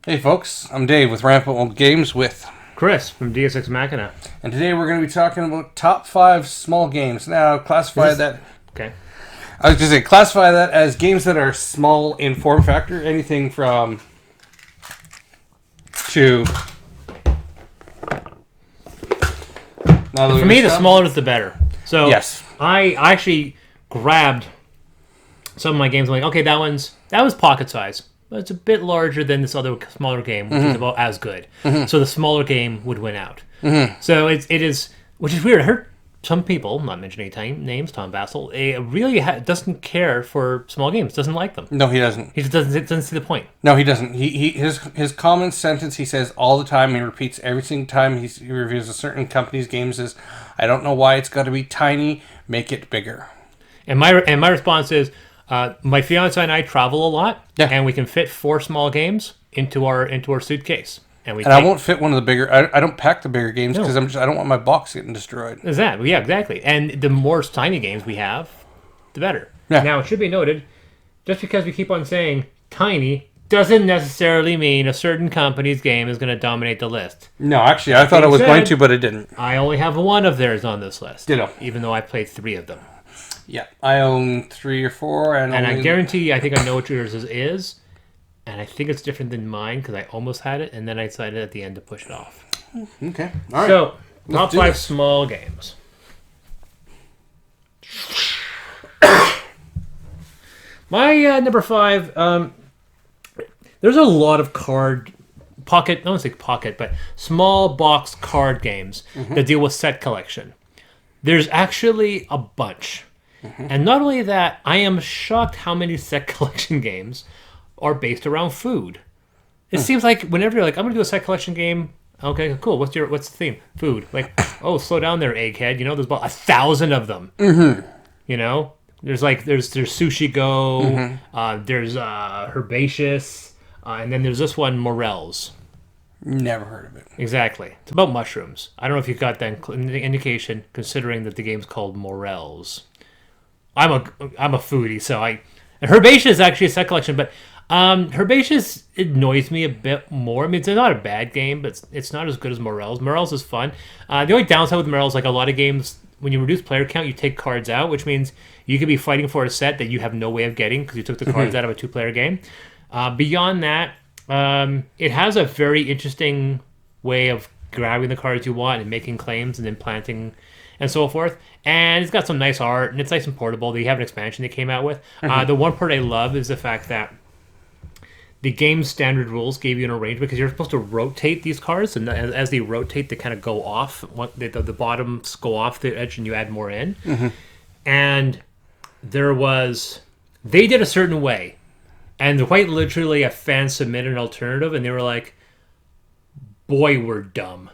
Hey folks, I'm Dave with Rampant Old Games with Chris from Deus Ex Machina. And today we're going to be talking about top 5 small games. Now, classify that... Okay. I was going to say, classify that as games that are small in form factor. Anything from... to... For me, the smaller the better. So, yes. I actually grabbed some of my games. I'm like, okay, that was pocket size. But it's a bit larger than this other smaller game, which is about as good. So the smaller game would win out. So it is, which is weird. I heard some people, not mentioning any names, Tom Vassell, really doesn't care for small games. Doesn't like them. No, he doesn't. He just doesn't see the point. No, he doesn't. His common sentence he says all the time. He repeats every single time he reviews a certain company's games is, "I don't know why it's got to be tiny. Make it bigger." And my response is. My fiance and I travel a lot, and we can fit 4 small games into our suitcase. And I won't fit one of the bigger. I don't pack the bigger games because I don't want my box getting destroyed. Exactly. Yeah, exactly. And the more tiny games we have, the better. Yeah. Now, it should be noted, just because we keep on saying tiny doesn't necessarily mean a certain company's game is going to dominate the list. No, actually, I thought it was going to, but it didn't. I only have one of theirs on this list. Ditto. Even though I played 3 of them. Yeah, I own 3 or 4, and I guarantee I think I know what yours is, and I think it's different than mine because I almost had it, and then I decided at the end to push it off. Okay, all right. So, top 5 small games. My number 5. There's a lot of pocket. I don't say pocket, but small box card games that deal with set collection. There's actually a bunch. And not only that, I am shocked how many set collection games are based around food. It seems like whenever you're like, I'm going to do a set collection game, okay, cool, what's the theme? Food. Like, oh, slow down there, egghead. You know, there's about 1,000 of them. You know? There's Sushi Go, there's Herbaceous, and then there's this one, Morels. Never heard of it. Exactly. It's about mushrooms. I don't know if you got that indication, considering that the game's called Morels. I'm a foodie, so and Herbaceous is actually a set collection, but Herbaceous annoys me a bit more. I mean, it's not a bad game, but it's not as good as Morels. Morels is fun. The only downside with Morels, like a lot of games, when you reduce player count, you take cards out, which means you could be fighting for a set that you have no way of getting because you took the cards out of a 2-player game. Beyond that, it has a very interesting way of grabbing the cards you want and making claims and then planting and so forth. And it's got some nice art, and it's nice and portable. They have an expansion they came out with. The one part I love is the fact that the game's standard rules gave you an arrangement because you're supposed to rotate these cards, and as they rotate, they kind of go off. The bottoms go off the edge, and you add more in. And they did a certain way, and quite literally a fan submitted an alternative, and they were like, boy, we're dumb.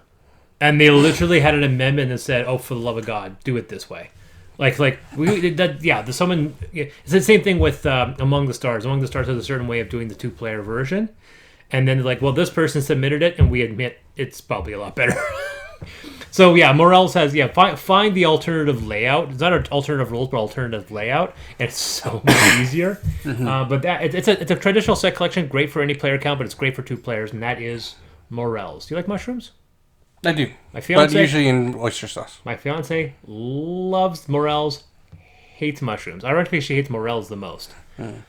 And they literally had an amendment that said, "Oh, for the love of God, do it this way." It's the same thing with Among the Stars. Among the Stars has a certain way of doing the 2-player version, and then they're like, "Well, this person submitted it, and we admit it's probably a lot better." So yeah, Morels has find the alternative layout. It's not alternative rules, but alternative layout. It's so much easier. But it's a traditional set collection, great for any player count, but it's great for 2 players, and that is Morels. Do you like mushrooms? I do, but usually in oyster sauce. My fiance loves Morels, hates mushrooms. Ironically, she hates Morels the most.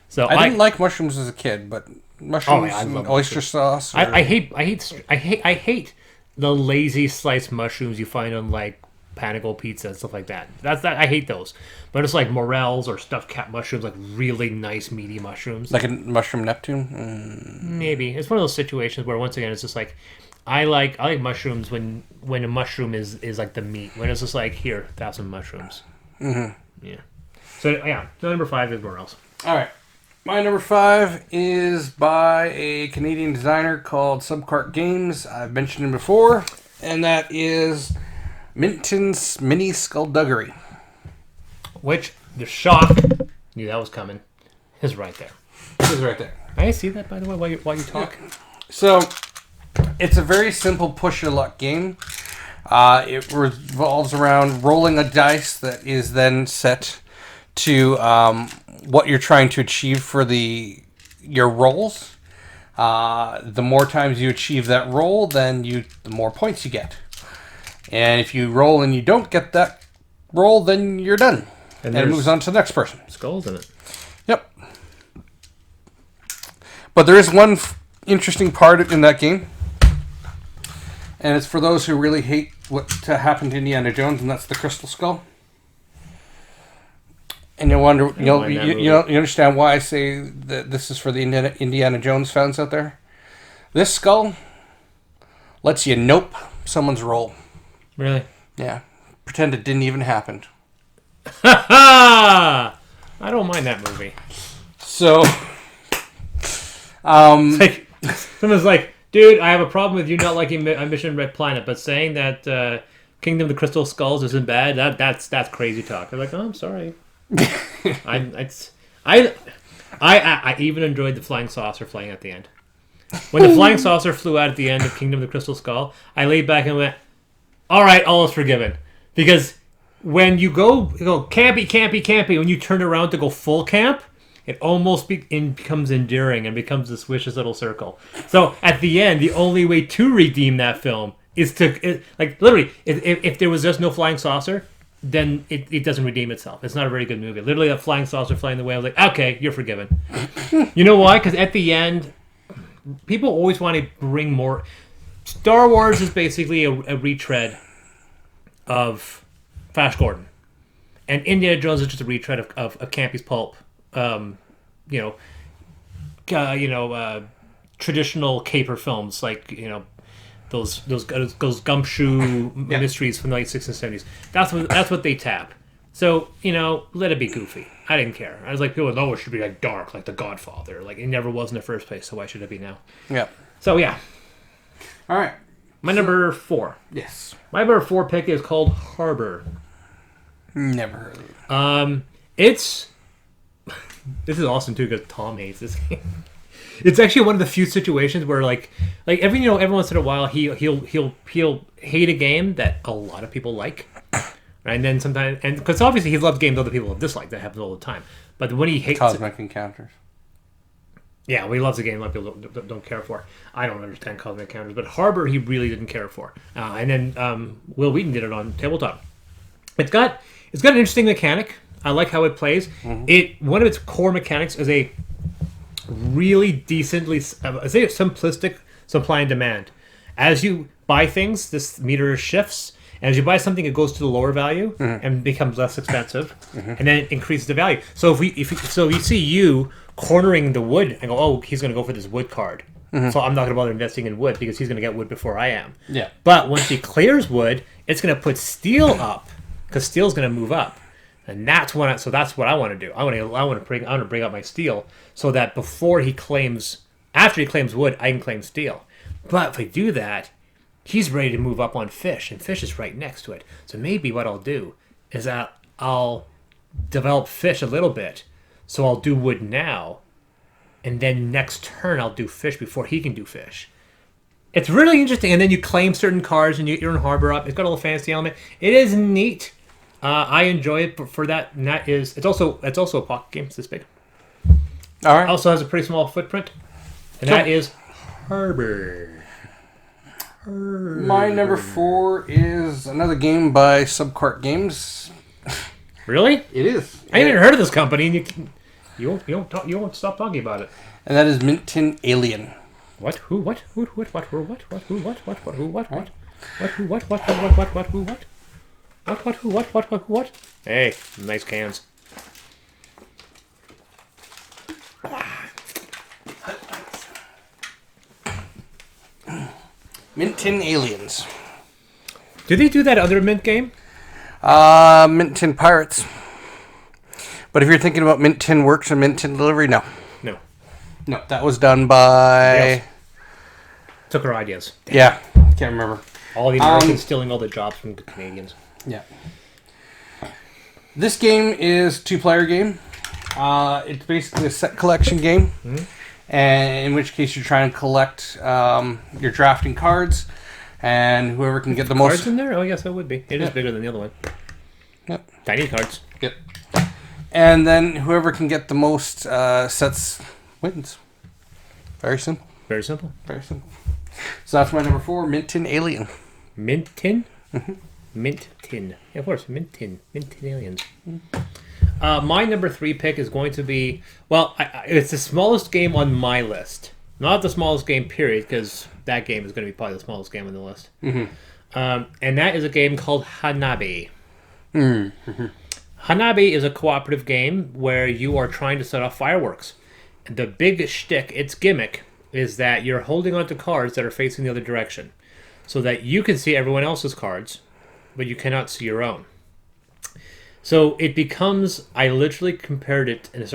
So I didn't like mushrooms as a kid, but mushrooms and oyster sauce. I hate the lazy sliced mushrooms you find on like Panago pizza and stuff like that. I hate those. But it's like Morels or stuffed cat mushrooms, like really nice meaty mushrooms. Like a mushroom Neptune? Maybe. It's one of those situations where once again it's just like I like mushrooms when a mushroom is like the meat. When it's just like, here, have some mushrooms. Yeah. So number 5 is Morels. All right. My number 5 is by a Canadian designer called Subcart Games. I've mentioned him before, and that is Minton's Mini Skullduggery. Which, the shock, knew that was coming, is right there. It is right there. I see that, by the way, while you talk. So, it's a very simple push-your-luck game. It revolves around rolling a dice that is then set to what you're trying to achieve for your rolls. The more times you achieve that roll, then the more points you get. And if you roll and you don't get that roll, then you're done. And it moves on to the next person. Skulls in it. Yep. But there is one interesting part in that game. And it's for those who really hate what happened to Indiana Jones, and that's the Crystal Skull. And you wonder, you understand why I say that this is for the Indiana Jones fans out there? This skull lets you nope someone's roll. Really? Yeah. Pretend it didn't even happen. Ha ha! I don't mind that movie. So, like, someone's like, dude, I have a problem with you not liking Mission Red Planet, but saying that Kingdom of the Crystal Skulls isn't bad, that's crazy talk. They're like, oh, I'm sorry. I even enjoyed the flying saucer flying at the end. When the flying saucer flew out at the end of Kingdom of the Crystal Skull, I laid back and went, all right, all is forgiven. Because when you go campy, when you turn around to go full camp, it almost becomes endearing and becomes this vicious little circle. So at the end, the only way to redeem that film is to, literally, if there was just no flying saucer, then it doesn't redeem itself. It's not a very good movie. Literally, that flying saucer flying the way, I was like, okay, you're forgiven. You know why? Because at the end, people always want to bring more. Star Wars is basically a retread of Flash Gordon, and Indiana Jones is just a retread of Campy's Pulp. Traditional caper films like those gumshoe mysteries from the late 60s and 70s. That's what they tap. So, let it be goofy. I didn't care. I was like, people know it should be like dark, like The Godfather. Like, it never was in the first place, so why should it be now? Yeah. So, yeah. All right. My number 4. Yes. My number 4 pick is called Harbor. Never heard of it. This is awesome, too, because Tom hates this game. It's actually one of the few situations where, every once in a while, he'll hate a game that a lot of people like. And then sometimes, and because obviously he loves games other people have disliked. That happens all the time. But when he hates Cosmic Encounters. Yeah, well, he loves a game a lot of people don't care for. I don't understand Cosmic Encounters, but Harbor he really didn't care for. And then Will Wheaton did it on tabletop. It's got an interesting mechanic. I like how it plays. Mm-hmm. One of its core mechanics is a really decently, I say simplistic supply and demand. As you buy things, this meter shifts. And as you buy something, it goes to the lower value and becomes less expensive, and then it increases the value. So if we see you cornering the wood and go, oh, he's going to go for this wood card, so I'm not going to bother investing in wood because he's going to get wood before I am. Yeah. But once he clears wood, it's going to put steel up because steel's going to move up, and that's what I want to do. I want to bring up my steel so that after he claims wood, I can claim steel. But if I do that, he's ready to move up on fish, and fish is right next to it. So maybe what I'll do is I'll develop fish a little bit. So I'll do wood now, and then next turn I'll do fish before he can do fish. It's really interesting. And then you claim certain cards, and you're in Harbor up. It's got a little fantasy element. It is neat. I enjoy it for that. And it's also a pocket game. It's this big. All right. Also has a pretty small footprint, and that is Harbor. My number 4 is another game by Subcart Games. Really? It is. I ain't even heard of this company, and you won't stop talking about it. And that is Minton Alien. What? Who? What? Who? What? What? Who? What? What? Who? What? What? What? Who? What? What? What? Who? What? What? What? What? What? Who? What? What? What? Who? What? What? What? Who? What? Hey, nice cans. Minton Aliens. Do they do that other Mint game? Minton Pirates. But if you're thinking about Minton Works and Minton Delivery, no. No, that was done by... Took our ideas. Damn. Yeah, can't remember. All the Americans stealing all the jobs from the Canadians. Yeah. This game is a 2-player game. It's basically a set collection game. Mm-hmm. And in which case you're trying to collect, you're drafting cards, and whoever can get the most... Cards in there? Oh, yes, that would be. It is bigger than the other one. Yep. Tiny cards. Yep. And then whoever can get the most sets wins. Very simple. Very simple. Very simple. So that's my number 4, Minton Alien. Minton? Minton. Yeah, of course, Minton. Minton Aliens. My number 3 pick is going to be, well, it's the smallest game on my list. Not the smallest game, period, because that game is going to be probably the smallest game on the list. And that is a game called Hanabi. Hanabi is a cooperative game where you are trying to set off fireworks. The big shtick, its gimmick, is that you're holding onto cards that are facing the other direction, so that you can see everyone else's cards, but you cannot see your own. So it becomes, I literally compared it, and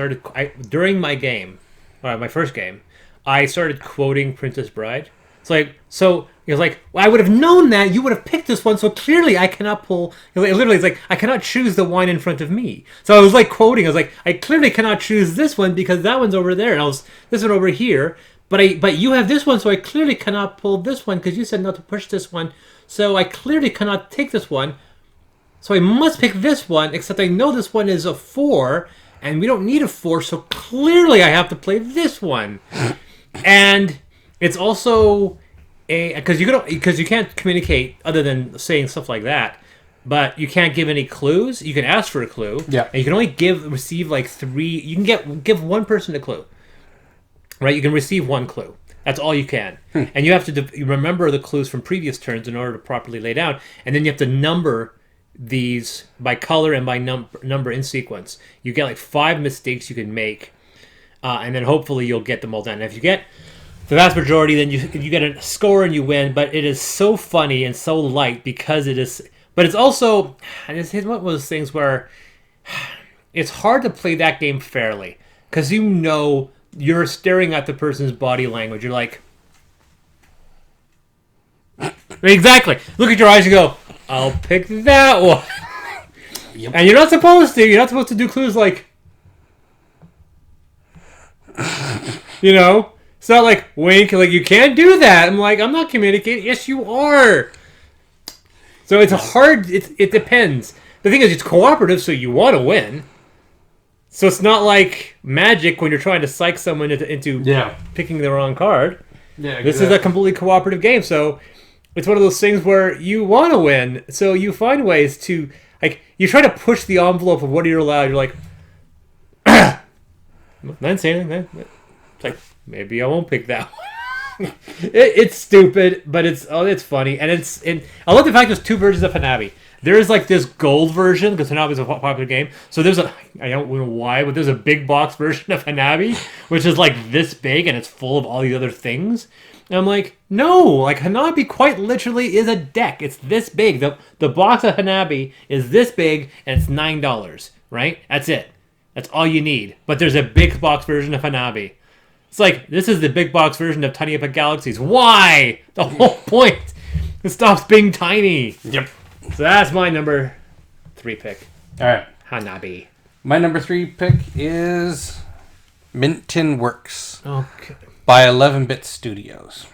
during my game, my first game, I started quoting Princess Bride. It's like, so it was like, well, I would have known that you would have picked this one, so clearly I cannot pull. Literally, it's like I cannot choose the one in front of me. So I was like quoting. I was like, I clearly cannot choose this one because that one's over there, and this one over here. But you have this one, so I clearly cannot pull this one because you said not to push this one. So I clearly cannot take this one. So I must pick this one, except I know this one is a 4, and we don't need a 4, so clearly I have to play this one. And it's also because you can't communicate other than saying stuff like that, but you can't give any clues. You can ask for a clue, yeah, and you can only receive like 3. You can give one person a clue, right? You can receive 1 clue. That's all you can, and you have to remember the clues from previous turns in order to properly lay down, and then you have to number these by color and by number in sequence. You get like 5 mistakes you can make, and then hopefully you'll get them all done. And if you get the vast majority, then you get a score and you win. But it is so funny and so light because it is. But it's also, and it's one of those things where it's hard to play that game fairly because you're staring at the person's body language. You're like, exactly. Look at your eyes and go, I'll pick that one. Yep. And you're not supposed to. You're not supposed to do clues like, it's not like wink, like you can't do that. I'm like, I'm not communicating. Yes, you are. So it's hard. It depends. The thing is, it's cooperative, so you want to win. So it's not like Magic when you're trying to psych someone into picking the wrong card. Yeah, exactly. This is a completely cooperative game, so it's one of those things where you want to win. So you find ways to, like, you try to push the envelope of what you're allowed. You're like, not saying anything. It's like, maybe I won't pick that one. It's stupid, but it's funny, and I love the fact there's 2 versions of Hanabi. There is like this gold version because Hanabi is a popular game. So I don't know why, but there's a big box version of Hanabi, which is like this big and it's full of all the other things. And I'm like, no, like Hanabi quite literally is a deck. It's this big. The box of Hanabi is this big and it's $9, right? That's it. That's all you need. But there's a big box version of Hanabi. It's like, this is the big box version of Tiny Epic Galaxies. Why? The whole point. It stops being tiny. Yep. So that's my number 3 pick. All right. Hanabi. My number 3 pick is Minton Works. Okay. By 11-Bit Studios.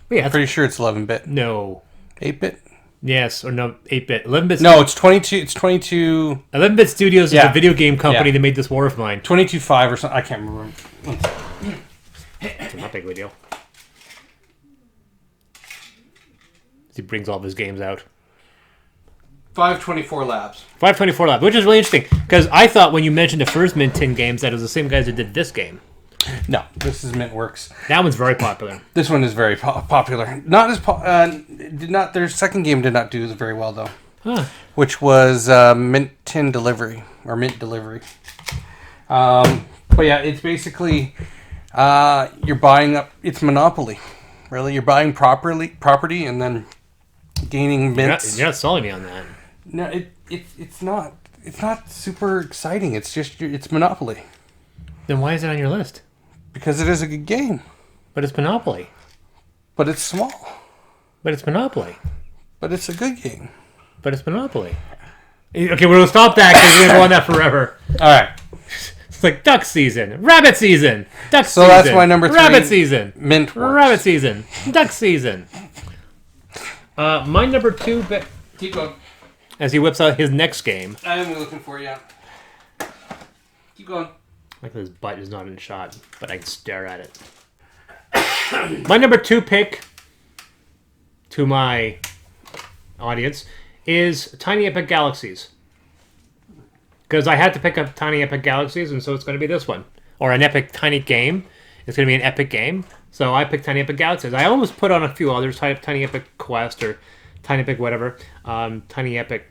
Yeah, I'm pretty sure it's 11-bit. No. 8-bit? Yes, or no, 8-bit. 11-bit. No, it's 22. It's 22. 11-bit Studios is a video game company that made this war of mine. 22.5 or something. I can't remember. It's not big of a deal. He brings all of his games out. 524 Labs. 524 Labs, which is really interesting because I thought when you mentioned the first Minton games that it was the same guys that did this game. No, this is Mintworks. That one's very popular. This one is very popular. Not as their second game did not do as very well though. Huh. Which was Minton Delivery or Mint Delivery. But yeah, it's basically you're buying up. It's Monopoly, really. You're buying property and then gaining mints. You're not selling me on that. No, it's not. It's not super exciting. It's just it's Monopoly. Then why is it on your list? Because it is a good game. But it's Monopoly. But it's small. But it's Monopoly. But it's a good game. But it's Monopoly. Okay, we're going to stop that because we're going to go on that forever. All right. It's like duck season, rabbit season, duck season. So that's my number 3. Rabbit season. Mintworks. Rabbit season. Duck season. My number 2... Keep going. As he whips out his next game. I am looking for you. Keep going. Like his butt is not in shot, but I can stare at it. My number 2 pick to my audience is Tiny Epic Galaxies. Because I had to pick up Tiny Epic Galaxies, and so it's going to be this one. Or an epic tiny game. It's going to be an epic game. So I picked Tiny Epic Galaxies. I almost put on a few others, Tiny Epic Quest or Tiny Epic whatever. Tiny Epic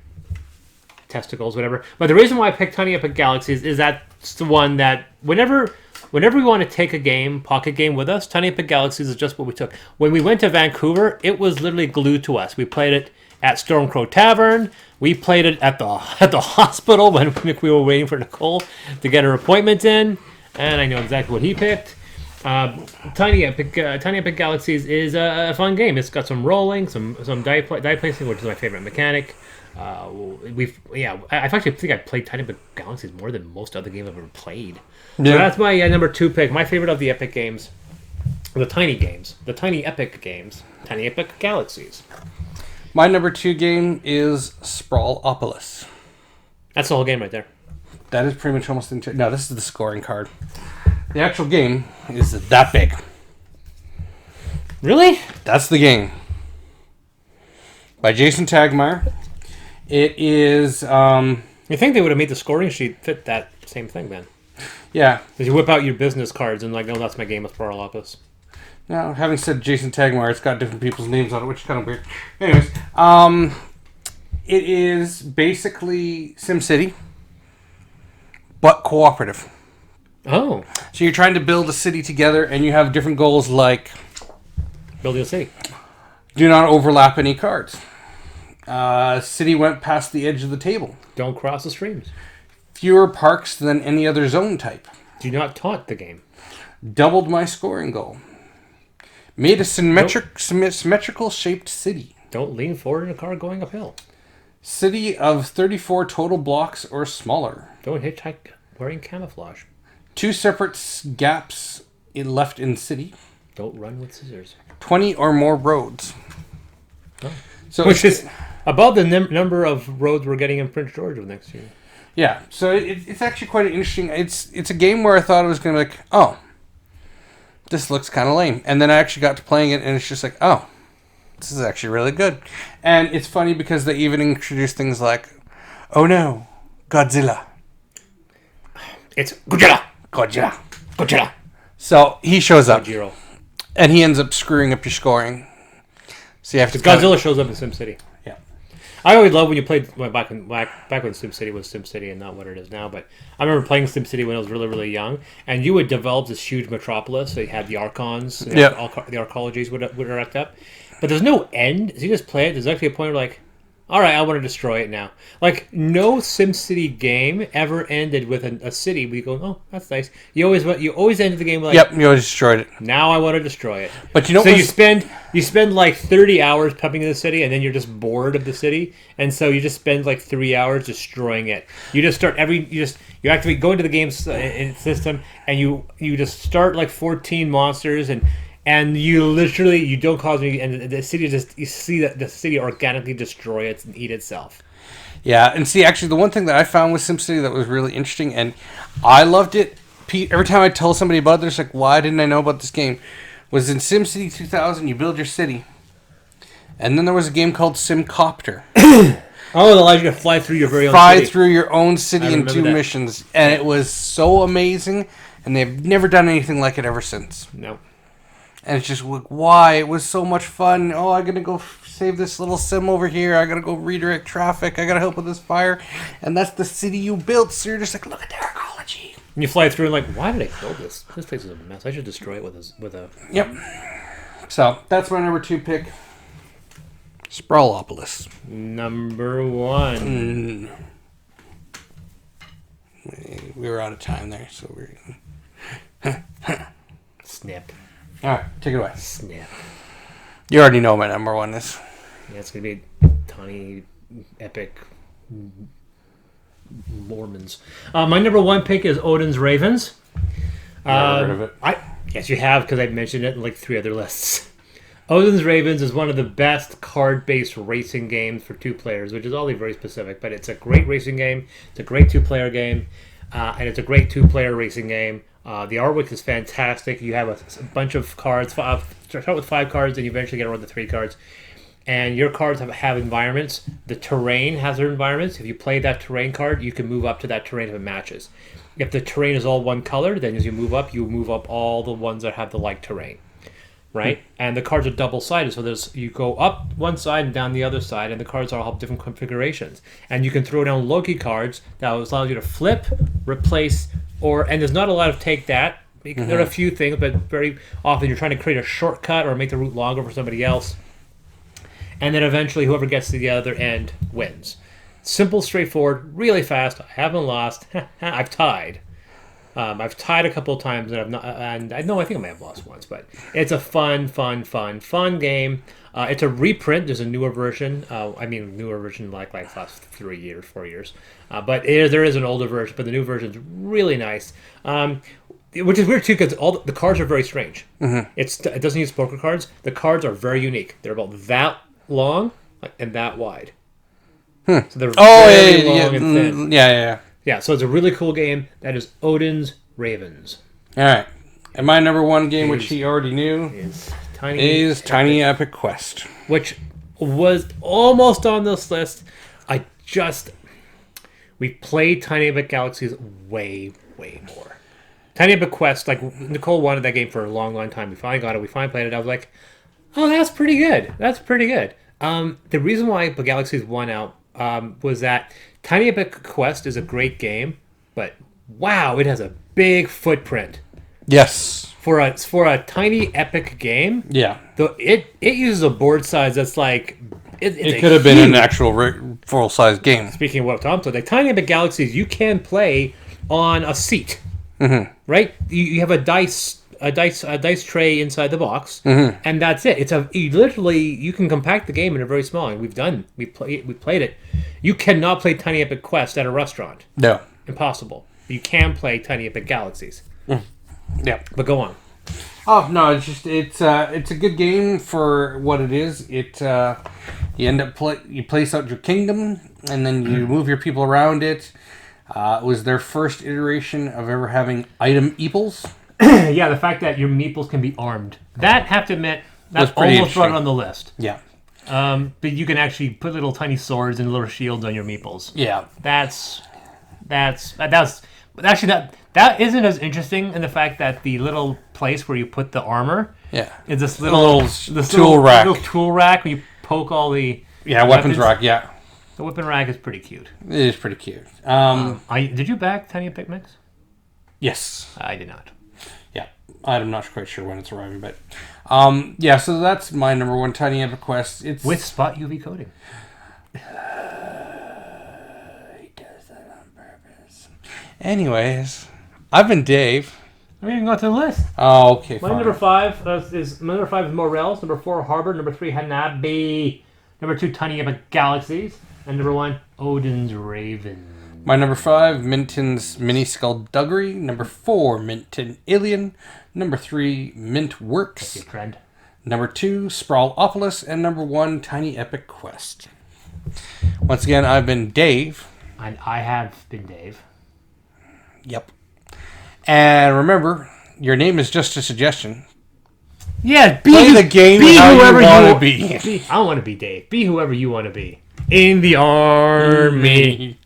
Testicles, whatever. But the reason why I picked Tiny Epic Galaxies is that's the one that whenever we want to take a game, pocket game with us, Tiny Epic Galaxies is just what we took. When we went to Vancouver, it was literally glued to us. We played it at Stormcrow Tavern. We played it at the hospital when we were waiting for Nicole to get her appointment in. And I know exactly what he picked. Tiny Epic Galaxies is a fun game. It's got some rolling, some die placing, which is my favorite mechanic. I actually think I played Tiny Epic Galaxies more than most other games I've ever played. Yeah. So that's my number 2 pick. My favorite of the epic games, the tiny epic games, Tiny Epic Galaxies. My number 2 game is Sprawl Opolis. That's the whole game right there. That is pretty much almost into. No, this is the scoring card. The actual game is that big. Really? That's the game. By Jason Tagmeyer. It is. You think they would have made the scoring sheet fit that same thing then? Yeah. Because you whip out your business cards and no, that's my game of Sprawl Opolis. Now, having said Jason Tagmeyer, it's got different people's names on it, which is kind of weird. Anyways, it is basically SimCity, but cooperative. Oh. So you're trying to build a city together, and you have different goals like... Building a city. Do not overlap any cards. City went past the edge of the table. Don't cross the streams. Fewer parks than any other zone type. Do not taunt the game. Doubled my scoring goal. Made a symmetrical shaped city. Don't lean forward in a car going uphill. City of 34 total blocks or smaller. Don't hitchhike wearing camouflage. 2 separate gaps left in city. Don't run with scissors. 20 or more roads. Oh. So which is above the number of roads we're getting in Prince George next year. Yeah, so it's actually quite interesting. It's a game where I thought it was going to be like, oh, this looks kind of lame. And then I actually got to playing it, and it's just like, oh, this is actually really good. And it's funny because they even introduce things like, oh no, Godzilla. It's Godzilla. Godzilla. Godzilla. So he shows up. Gojiro. And he ends up screwing up your scoring. So you have to... Godzilla shows up in SimCity. Yeah. I always loved when you played back when SimCity was SimCity and not what it is now. But I remember playing SimCity when I was really, really young, and you would develop this huge metropolis. So you had the Archons, the arcologies would erect up, but there's no end. So you just play it. There's actually a point where like, all right, I want to destroy it now. Like no SimCity game ever ended with a city where you go, oh, that's nice. You always ended the game like, yep, you always destroyed it. Now I want to destroy it. But you know, so you spend like 30 hours pumping in the city, and then you're just bored of the city, and so you just spend like 3 hours destroying it. You just start you activate, go into the game's system, and you just start like 14 monsters and you don't cause any, and the city you see that the city organically destroy it and eat itself. Yeah, and see, actually, the one thing that I found with SimCity that was really interesting, and I loved it, Pete, every time I tell somebody about it, they're just like, why didn't I know about this game? Was in SimCity 2000, you build your city, and then there was a game called Simcopter. Oh, it allows you to fly through your very own city. city. Fly through your own city in 2 missions, and it was so amazing, and they've never done anything like it ever since. No. And it's just like, why? It was so much fun. Oh, I gotta go save this little sim over here. I gotta go redirect traffic. I gotta help with this fire. And that's the city you built. So you're just like, look at their ecology. And you fly through and like, why did I build this? This place is a mess. I should destroy it with a... Yep. So that's my number 2 pick. Sprawl Opolis. Number 1. We were out of time there, so we're... Snip. All right, take it away. Snip. You already know my number 1 is. Yeah, it's going to be tiny, epic Mormons. My number 1 pick is Odin's Ravens. Never heard of it. Yes, you have, because I've mentioned it in like 3 other lists. Odin's Ravens is one of the best card-based racing games for 2 players, which is all very specific, but it's a great racing game. It's a great 2-player game, and it's a great 2-player racing game. The artwork is fantastic. You have a bunch of cards. Start with 5 cards, and you eventually get around to 3 cards. And your cards have environments. The terrain has their environments. If you play that terrain card, you can move up to that terrain if it matches. If the terrain is all one color, then as you move up all the ones that have the like terrain. Right? And the cards are double-sided, so you go up one side and down the other side, and the cards all have different configurations. And you can throw down Loki cards that allows you to flip, replace, and there's not a lot of take that. There are a few things, but very often you're trying to create a shortcut or make the route longer for somebody else. And then eventually whoever gets to the other end wins. Simple, straightforward, really fast. I haven't lost. I've tied. I've tied a couple of times, and I think I may have lost once, but it's a fun game. It's a reprint. There's a newer version. Newer version like last 3 years, 4 years. But there is an older version, but the new version is really nice. Which is weird too, because all the cards are very strange. It doesn't use poker cards. The cards are very unique. They're about that long and that wide. So they're very long and thin. Yeah, so it's a really cool game. That is Odin's Ravens. All right. And my number 1 game, which he already knew, is Tiny Epic Quest. Which was almost on this list. We played Tiny Epic Galaxies way more. Tiny Epic Quest, like Nicole wanted that game for a long time. We finally got it. We finally played it. I was like, oh, that's pretty good. The reason why the Galaxies won out was that Tiny Epic Quest is a great game, but wow, it has a big footprint. Yes. For a tiny epic game, yeah. Though it uses a board size that's like it could have been an actual full-size game. Speaking of what Tom said, like Tiny Epic Galaxies, you can play on a seat, right? You have a dice tray inside the box, and that's it. You can compact the game in a very small. And we played it. You cannot play Tiny Epic Quest at a restaurant. No, impossible. You can play Tiny Epic Galaxies. Yeah, but go on. Oh no, it's a good game for what it is. You end up you place out your kingdom, and then you move your people around it. It was their first iteration of ever having item eeples. Yeah, the fact that your meeples can be armed. That, have to admit, that's almost brought it on the list. Yeah. But you can actually put little tiny swords and little shields on your meeples. Yeah. That isn't as interesting in the fact that the little place where you put the armor is this little tool rack. Little tool rack where you poke all the weapons rack. Yeah. The weapon rack is pretty cute. It is pretty cute. Did you back Tiny Epic Mix? Yes. I did not. Yeah. I'm not quite sure when it's arriving, but so that's my number 1 Tiny Epic Quest. It's with spot UV coating. Anyways, I've been Dave. We didn't go to the list. Oh, okay. My number 5 is Morels. Number 4, Harbor. Number 3, Hanabi. Number 2, Tiny Epic Galaxies. And number 1, Odin's Raven. My number 5, Minton's Mini Skullduggery. Number 4, Minton Alien. Number 3, Mint Works. That's your trend. Number 2, Sprawl Opolis. And number 1, Tiny Epic Quest. Once again, I've been Dave. And I have been Dave. Yep. And remember, your name is just a suggestion. Yeah, play the game how you want to be. I want to be Dave. Be whoever you want to be. In the army.